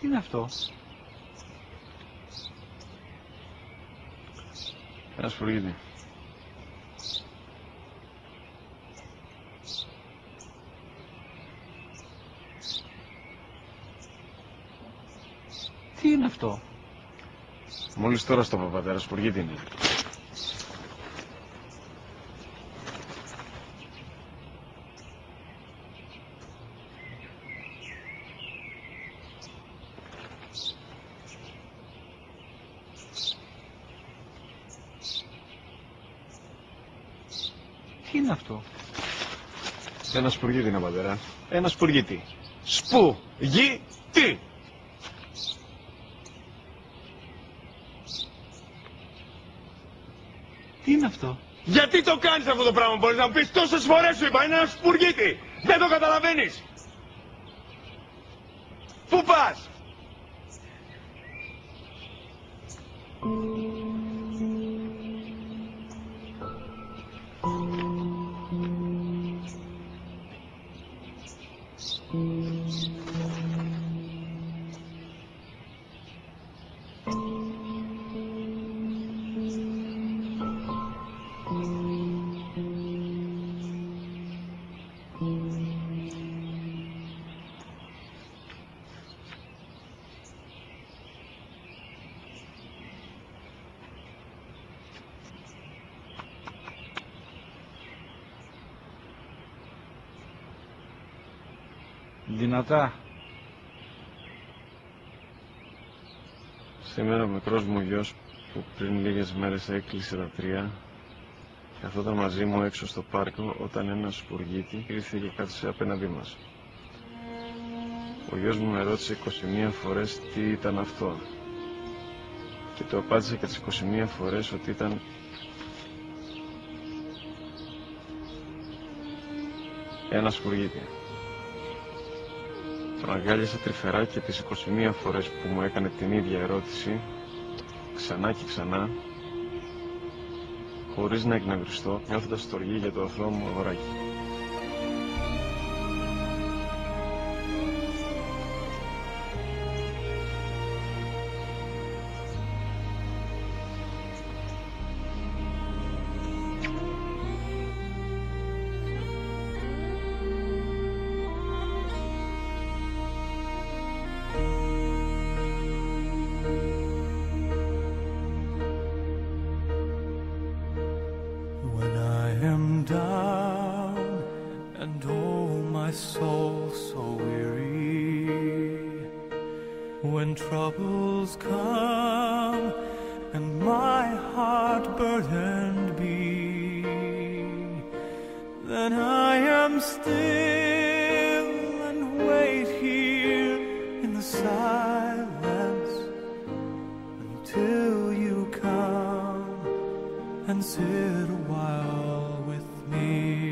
Τι είναι αυτό? Ένα σπουργίτη. Τι είναι αυτό? Μόλις τώρα στο πατέρα, σπουργίτη είναι. Τι είναι αυτό? Ένα σπουργίτη είναι, πατέρα. Ένα σπουργίτη. Σπου-γι-τι! Τι είναι αυτό? Γιατί το κάνεις αυτό το πράγμα, μπορείς να μου πεις? Τόσες φορές σου είπα, είναι ένα σπουργίτη! Δεν το καταλαβαίνεις! Πού πας? Δυνατά. Σήμερα ο μικρός μου γιος που πριν λίγες μέρες έκλεισε τα 3 καθόταν μαζί μου έξω στο πάρκο όταν ένας σπουργίτη ήρθε και κάθισε απέναντί μας. Ο γιος μου με ρώτησε 21 φορές τι ήταν αυτό και του απάντησε και τις 21 φορές ότι ήταν ένα σπουργίτη. Τον αγκάλιασα τρυφερά και τις 21 φορές που μου έκανε την ίδια ερώτηση, ξανά και ξανά, χωρίς να εκνευριστώ, νιώθοντας στοργή για το αθώο μου αγοράκι. And sit a while with me.